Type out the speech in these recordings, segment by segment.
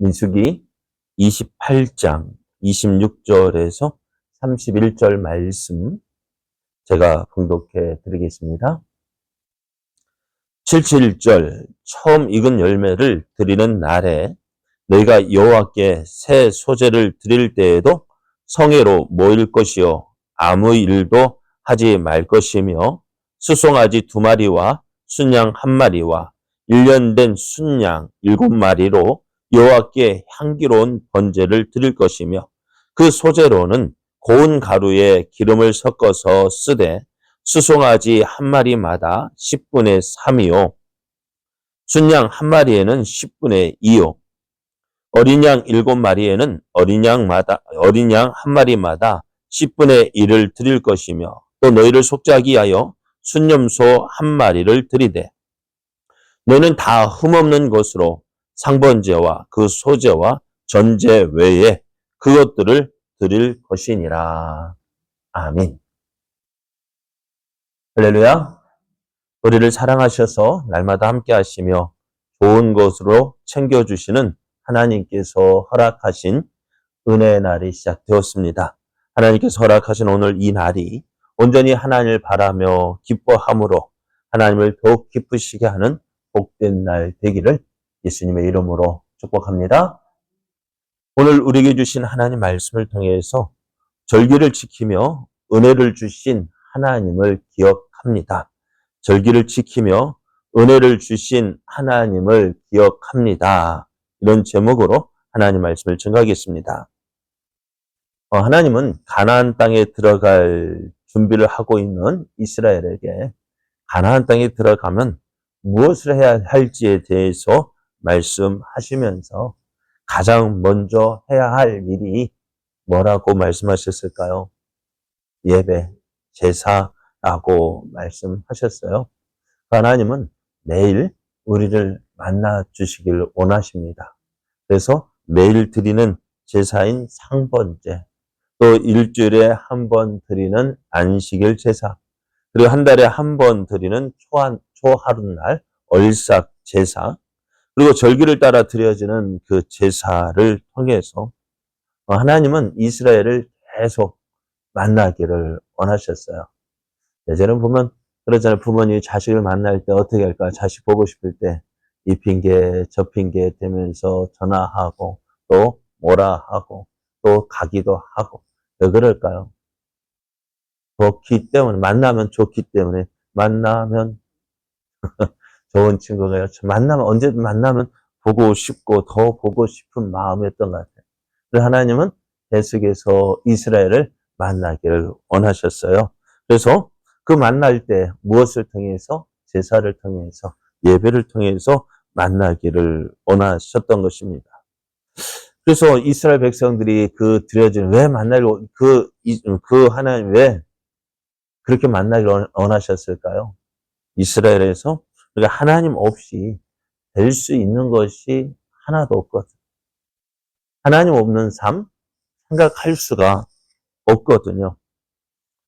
민수기 28장 26절에서 31절 말씀 제가 봉독해 드리겠습니다. 77절 처음 익은 열매를 드리는 날에 너희가 여호와께 새 소재를 드릴 때에도 성회로 모일 것이요 아무 일도 하지 말 것이며 수송아지 2마리와 순양 1마리와 1년 된 순양 7마리로 여호와께 향기로운 번제를 드릴 것이며 그 소재로는 고운 가루에 기름을 섞어서 쓰되 수송아지 1마리마다 10분의 3이요 순양 1마리에는 10분의 2요 어린 양 7마리에는 어린 양 1마리마다 10분의 1을 드릴 것이며 또 너희를 속죄하기 위하여 순염소 1마리를 드리되 너희는 다 흠없는 것으로 상번제와 그 소제와 전제 외에 그것들을 드릴 것이니라. 아멘. 할렐루야. 우리를 사랑하셔서 날마다 함께 하시며 좋은 것으로 챙겨주시는 하나님께서 허락하신 은혜의 날이 시작되었습니다. 하나님께서 허락하신 오늘 이 날이 온전히 하나님을 바라며 기뻐함으로 하나님을 더욱 기쁘시게 하는 복된 날 되기를 예수님의 이름으로 축복합니다. 오늘 우리에게 주신 하나님 말씀을 통해서 절기를 지키며 은혜를 주신 하나님을 기억합니다. 절기를 지키며 은혜를 주신 하나님을 기억합니다. 이런 제목으로 하나님 말씀을 증거하겠습니다. 하나님은 가나안 땅에 들어갈 준비를 하고 있는 이스라엘에게 가나안 땅에 들어가면 무엇을 해야 할지에 대해서 말씀하시면서 가장 먼저 해야 할 일이 뭐라고 말씀하셨을까요? 예배, 제사라고 말씀하셨어요. 하나님은 매일 우리를 만나 주시길 원하십니다. 그래서 매일 드리는 제사인 상번제, 또 일주일에 한 번 드리는 안식일 제사, 그리고 한 달에 한 번 드리는 초하룻날 얼삭 제사, 그리고 절기를 따라 드려지는 그 제사를 통해서 하나님은 이스라엘을 계속 만나기를 원하셨어요. 예전에 보면 그러잖아요. 부모님이 자식을 만날 때 어떻게 할까? 자식 보고 싶을 때 이 핑계 저 핑계 대면서 전화하고 또 뭐라 하고 또 가기도 하고 왜 그럴까요? 좋기 때문에, 만나면 좋기 때문에, 만나면 좋은 친구가 만나면 언제든 만나면 보고 싶고 더 보고 싶은 마음이었던 것 같아요. 그래서 하나님은 계속해서 이스라엘을 만나기를 원하셨어요. 그래서 그 만날 때 무엇을 통해서? 제사를 통해서, 예배를 통해서 만나기를 원하셨던 것입니다. 그래서 이스라엘 백성들이 그 드려진 왜 만나기를 그 하나님 왜 그렇게 만나기를 원하셨을까요? 이스라엘에서 우리가 하나님 없이 될 수 있는 것이 하나도 없거든요. 하나님 없는 삶 생각할 수가 없거든요.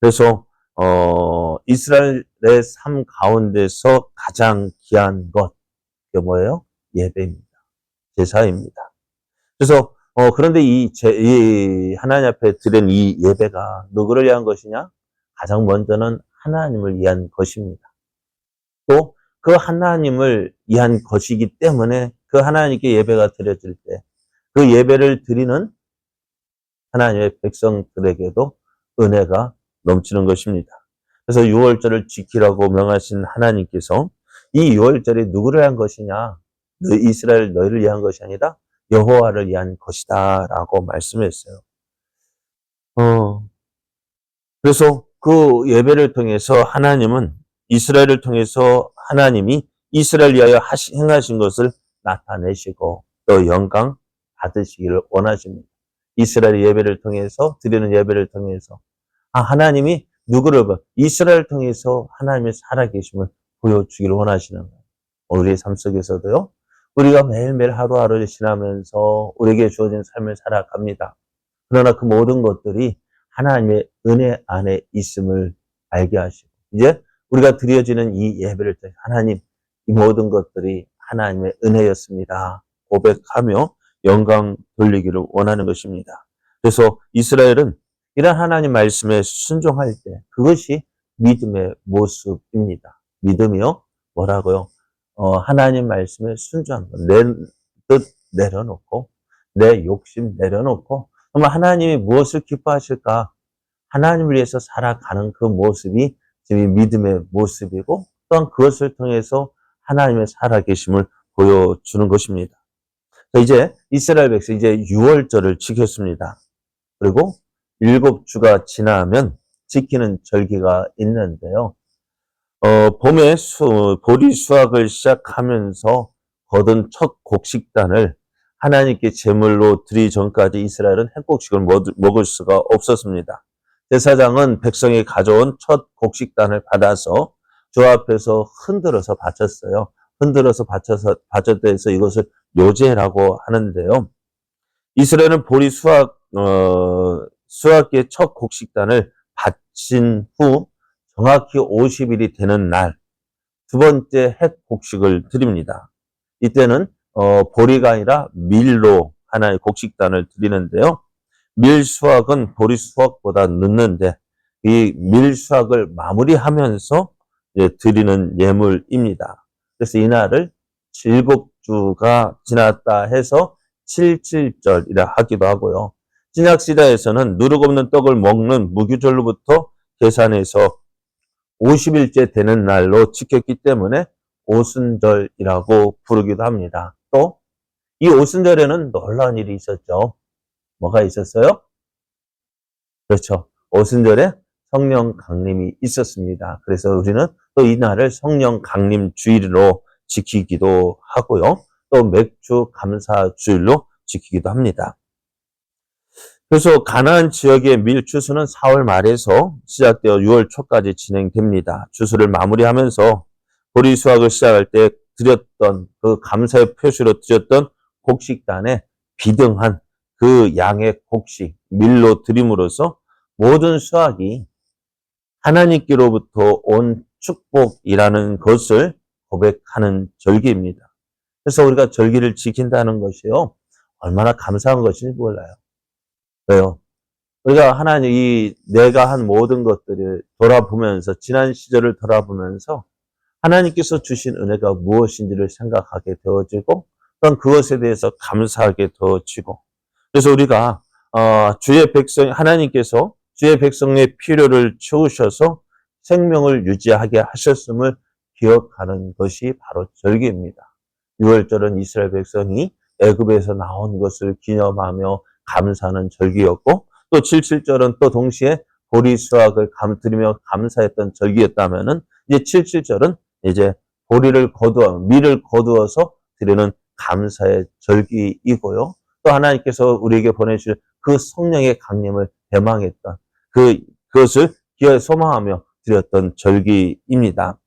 그래서 이스라엘의 삶 가운데서 가장 귀한 것, 그게 뭐예요? 예배입니다. 제사입니다. 그래서 그런데 이 하나님 앞에 드린 이 예배가 누구를 위한 것이냐? 가장 먼저는 하나님을 위한 것입니다. 또 그 하나님을 위한 것이기 때문에 그 하나님께 예배가 드려질 때 그 예배를 드리는 하나님의 백성들에게도 은혜가 넘치는 것입니다. 그래서 6월절을 지키라고 명하신 하나님께서 이 6월절이 누구를 위한 것이냐? 이스라엘 너희를 위한 것이 아니라 여호와를 위한 것이다 라고 말씀했어요. 그래서 그 예배를 통해서 하나님은 이스라엘을 통해서 하나님이 이스라엘 위하여 행하신 것을 나타내시고 또 영광 받으시기를 원하십니다. 이스라엘 예배를 통해서 드리는 예배를 통해서 하나님이 누구를 이스라엘을 통해서 하나님의 살아계심을 보여주기를 원하시는 거예요. 우리의 삶 속에서도요. 우리가 매일매일 하루하루를 지나면서 우리에게 주어진 삶을 살아갑니다. 그러나 그 모든 것들이 하나님의 은혜 안에 있음을 알게 하시고 이제 우리가 드려지는 이 예배를 통해 하나님 이 모든 것들이 하나님의 은혜였습니다. 고백하며 영광 돌리기를 원하는 것입니다. 그래서 이스라엘은 이런 하나님 말씀에 순종할 때 그것이 믿음의 모습입니다. 믿음이요? 뭐라고요? 하나님 말씀에 순종한 것. 내 뜻 내려놓고 내 욕심 내려놓고 정말 하나님이 무엇을 기뻐하실까? 하나님을 위해서 살아가는 그 모습이 지금 믿음의 모습이고 또한 그것을 통해서 하나님의 살아계심을 보여주는 것입니다. 이제 이스라엘 백성 이제 6월절을 지켰습니다. 그리고 7주가 지나면 지키는 절기가 있는데요. 봄에 보리 수확을 시작하면서 거둔 첫 곡식단을 하나님께 제물로 드리기 전까지 이스라엘은 햇곡식을 먹을 수가 없었습니다. 제사장은 백성이 가져온 첫 곡식단을 받아서 주 앞에서 흔들어서 바쳤어요. 흔들어서 바쳤대서 이것을 요제라고 하는데요. 이스라엘은 보리 수확의 첫 곡식단을 바친 후 정확히 50일이 되는 날 두 번째 햇 곡식을 드립니다. 이때는 보리가 아니라 밀로 하나의 곡식단을 드리는데요. 밀 수확은 보리 수확보다 늦는데 이 밀 수확을 마무리하면서 드리는 예물입니다. 그래서 이날을 7주가 지났다 해서 7.7절이라 하기도 하고요. 신약시대에서는 누룩 없는 떡을 먹는 무교절로부터 계산해서 50일째 되는 날로 지켰기 때문에 오순절이라고 부르기도 합니다. 또 이 오순절에는 놀라운 일이 있었죠. 뭐가 있었어요? 그렇죠. 오순절에 성령 강림이 있었습니다. 그래서 우리는 또 이 날을 성령 강림 주일로 지키기도 하고요. 또 맥주 감사 주일로 지키기도 합니다. 그래서 가나안 지역의 밀 추수는 4월 말에서 시작되어 6월 초까지 진행됩니다. 추수를 마무리하면서 보리 수확을 시작할 때 드렸던 그 감사의 표시로 드렸던 곡식단에 비등한 그 양의 곡식 밀로 드림으로써 모든 수확이 하나님께로부터 온 축복이라는 것을 고백하는 절기입니다. 그래서 우리가 절기를 지킨다는 것이요 얼마나 감사한 것인지 몰라요. 왜요? 우리가 하나님 내가 한 모든 것들을 돌아보면서 지난 시절을 돌아보면서 하나님께서 주신 은혜가 무엇인지를 생각하게 되어지고 또한 그것에 대해서 감사하게 되어지고 그래서 우리가 주의 백성 하나님께서 주의 백성의 필요를 채우셔서 생명을 유지하게 하셨음을 기억하는 것이 바로 절기입니다. 6월절은 이스라엘 백성이 애굽에서 나온 것을 기념하며 감사하는 절기였고 또 7.7절은 또 동시에 보리 수확을 드리며 감사했던 절기였다면은 이제 7.7절은 이제 밀을 거두어서 드리는 감사의 절기이고요. 또 하나님께서 우리에게 보내주신 그 성령의 강림을 대망했던 그것을 기어에 소망하며 드렸던 절기입니다.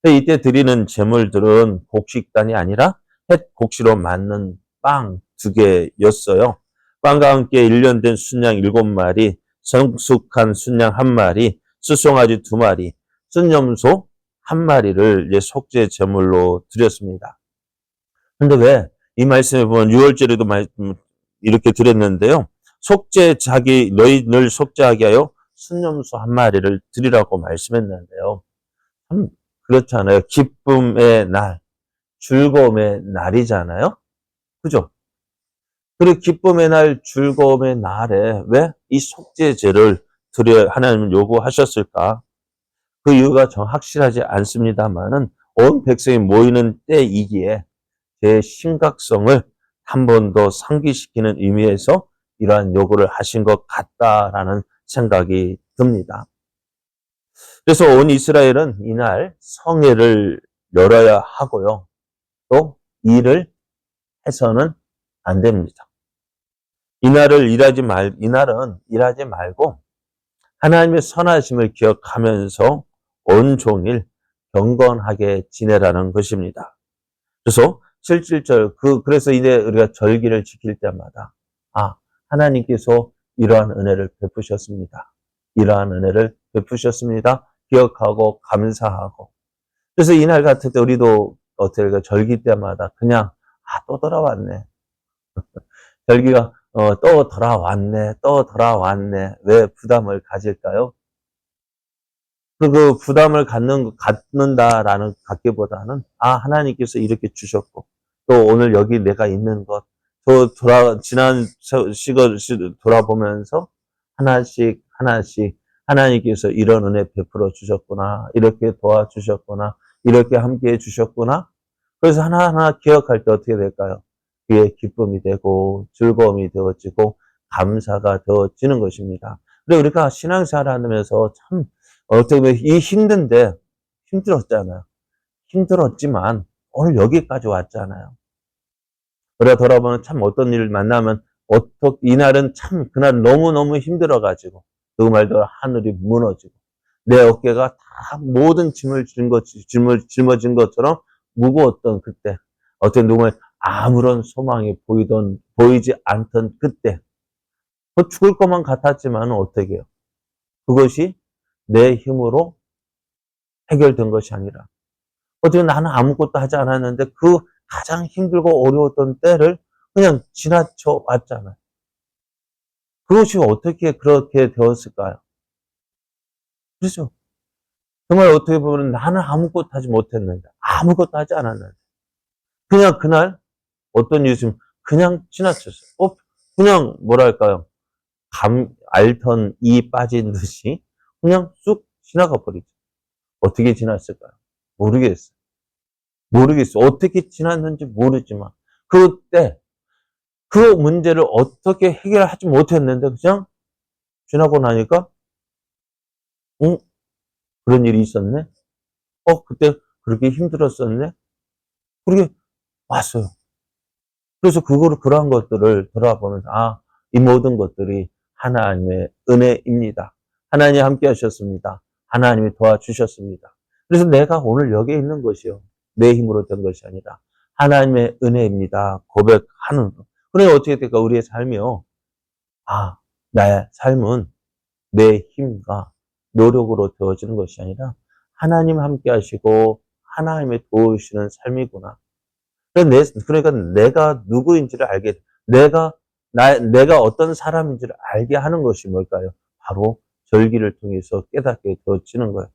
이때 드리는 제물들은 곡식단이 아니라 햇 곡식으로 만든 빵 2개였어요. 빵과 함께 1년 된 순양 7마리, 성숙한 순양 1마리, 수송아지 2마리, 순염소 1마리를 이제 속죄 제물로 드렸습니다. 근데 왜 이 말씀에 보면 6월절에도 이렇게 드렸는데요. 너희를 속죄하게 하여 순염소 1마리를 드리라고 말씀했는데요. 참 그렇잖아요. 기쁨의 날, 즐거움의 날이잖아요. 그죠? 그리고 기쁨의 날, 즐거움의 날에 왜 이 속죄제를 드려 하나님은 요구하셨을까? 그 이유가 확실하지 않습니다만은 온 백성이 모이는 때이기에 제 심각성을 한 번 더 상기시키는 의미에서 이러한 요구를 하신 것 같다라는 생각이 듭니다. 그래서 온 이스라엘은 이날 성회를 열어야 하고요. 또 일을 해서는 안 됩니다. 이날은 일하지 말고 하나님의 선하심을 기억하면서 온종일 경건하게 지내라는 것입니다. 그래서 7.7절 그래서 이제 우리가 절기를 지킬 때마다 하나님께서 이러한 은혜를 베푸셨습니다. 이러한 은혜를 베푸셨습니다. 기억하고 감사하고 그래서 이날 같을 때 우리도 절기 때마다 그냥 또 돌아왔네. 절기가 또 돌아왔네, 또 돌아왔네. 왜 부담을 가질까요? 그 부담을 갖는다라는 갖기보다는, 하나님께서 이렇게 주셨고, 또 오늘 여기 내가 있는 것, 또 지난 시간 돌아보면서 하나씩, 하나씩 하나님께서 이런 은혜 베풀어 주셨구나, 이렇게 도와주셨구나, 이렇게 함께 해 주셨구나. 그래서 하나하나 기억할 때 어떻게 될까요? 그게 기쁨이 되고, 즐거움이 되어지고, 감사가 되어지는 것입니다. 그리고 우리가 신앙생활 하면서 참, 어떻게 보면 이 힘든데, 힘들었잖아요. 힘들었지만, 오늘 여기까지 왔잖아요. 그래 돌아보면 참 어떤 일을 만나면, 이날은 참, 그날 너무너무 힘들어가지고, 그 말대로 하늘이 무너지고, 내 어깨가 다 모든 짐을 짊어진 것처럼 무거웠던 그때, 어떤 누구의 아무런 소망이 보이지 않던 그때, 그 죽을 것만 같았지만 어떻게 해요? 그것이 내 힘으로 해결된 것이 아니라, 어떻게 나는 아무것도 하지 않았는데 그 가장 힘들고 어려웠던 때를 그냥 지나쳐 왔잖아요. 그것이 어떻게 그렇게 되었을까요? 그렇죠. 정말 어떻게 보면 나는 아무것도 하지 못했는데, 아무것도 하지 않았는데, 그냥 그날 어떤 일이 있으면 그냥 지나쳤어요. 그냥 뭐랄까요. 앓던 이 빠진 듯이 그냥 쑥 지나가 버리죠. 어떻게 지났을까요? 모르겠어요. 모르겠어요. 어떻게 지났는지 모르지만, 그때 그 문제를 어떻게 해결하지 못했는데 그냥 지나고 나니까, 응? 그런 일이 있었네? 그때 그렇게 힘들었었네? 그렇게 왔어요. 그래서 그러한 것들을 돌아보면서, 이 모든 것들이 하나님의 은혜입니다. 하나님이 함께 하셨습니다. 하나님이 도와주셨습니다. 그래서 내가 오늘 여기에 있는 것이요, 내 힘으로 된 것이 아니라 하나님의 은혜입니다. 고백하는 것. 그래 어떻게 될까? 우리의 삶이요. 나의 삶은 내 힘과 노력으로 되어지는 것이 아니라 하나님 함께 하시고 하나님의 도우시는 삶이구나. 그러니까 내가 누구인지를 내가 어떤 사람인지를 알게 하는 것이 뭘까요? 바로 절기를 통해서 깨닫게 되어지는 거예요.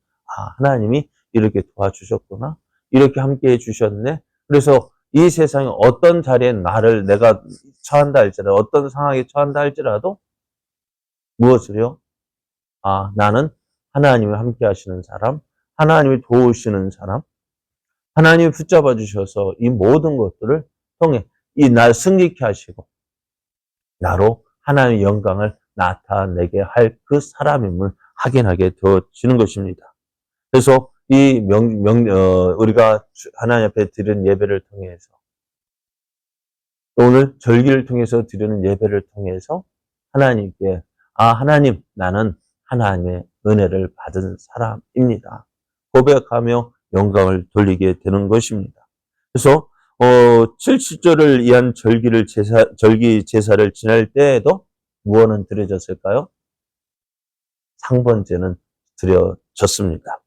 하나님이 이렇게 도와주셨구나. 이렇게 함께 해주셨네. 그래서 이 세상에 어떤 자리에 내가 처한다 할지라도, 어떤 상황에 처한다 할지라도, 무엇을요? 나는 하나님이 함께 하시는 사람, 하나님이 도우시는 사람, 하나님이 붙잡아 주셔서 이 모든 것들을 통해 날 승리케 하시고 나로 하나님의 영광을 나타내게 할 그 사람임을 확인하게 되어지는 것입니다. 그래서 우리가 하나님 앞에 드리는 예배를 통해서, 오늘 절기를 통해서 드리는 예배를 통해서 하나님께, 하나님, 나는 하나님의 은혜를 받은 사람입니다. 고백하며 영광을 돌리게 되는 것입니다. 그래서 7절을 위한 절기 제사를 지낼 때에도 무엇은 드려졌을까요? 상번제는 드려졌습니다.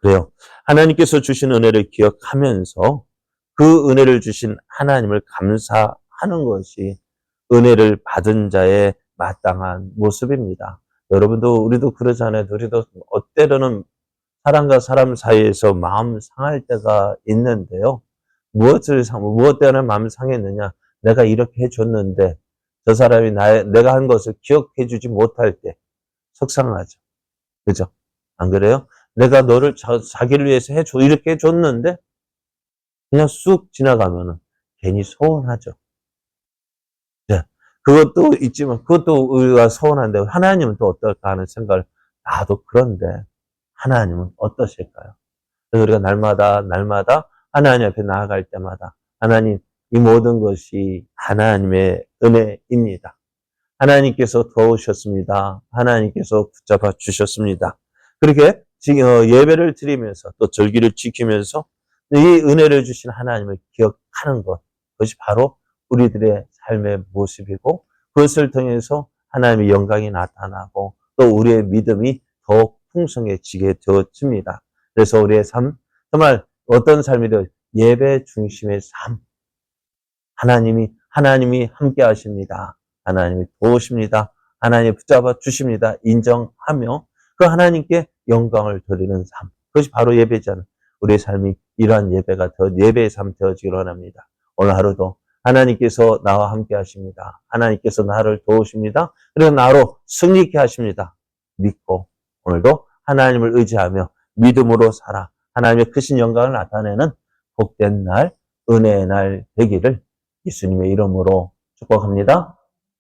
그래요. 하나님께서 주신 은혜를 기억하면서 그 은혜를 주신 하나님을 감사하는 것이 은혜를 받은 자의 마땅한 모습입니다. 여러분도, 우리도 그러잖아요. 우리도 때로는 사람과 사람 사이에서 마음 상할 때가 있는데요. 무엇 때문에 마음 상했느냐? 내가 이렇게 해줬는데 저 사람이 내가 한 것을 기억해주지 못할 때 속상하죠. 그죠? 안 그래요? 내가 너를 자기를 위해서 이렇게 해줬는데 그냥 쑥 지나가면은 괜히 서운하죠. 네. 그것도 있지만, 그것도 우리가 서운한데 하나님은 또 어떨까 하는 생각을, 나도 그런데 하나님은 어떠실까요? 그래서 우리가 날마다 하나님 앞에 나아갈 때마다, 하나님, 이 모든 것이 하나님의 은혜입니다. 하나님께서 도우셨습니다. 하나님께서 붙잡아 주셨습니다. 그렇게 예배를 드리면서 또 절기를 지키면서 이 은혜를 주신 하나님을 기억하는 것, 그것이 바로 우리들의 삶의 모습이고, 그것을 통해서 하나님의 영광이 나타나고 또 우리의 믿음이 더욱 풍성해지게 되어집니다. 그래서 우리의 삶, 정말 어떤 삶이든 예배 중심의 삶, 하나님이 하나님이 함께 하십니다. 하나님이 도우십니다. 하나님이 붙잡아 주십니다. 인정하며 그 하나님께 영광을 돌리는 삶. 그것이 바로 예배잖아요. 우리의 삶이 이러한 예배의 삶 되어지기를 원합니다. 오늘 하루도 하나님께서 나와 함께 하십니다. 하나님께서 나를 도우십니다. 그리고 나로 승리케 하십니다. 믿고 오늘도 하나님을 의지하며 믿음으로 살아 하나님의 크신 영광을 나타내는 복된 날, 은혜의 날 되기를 예수님의 이름으로 축복합니다.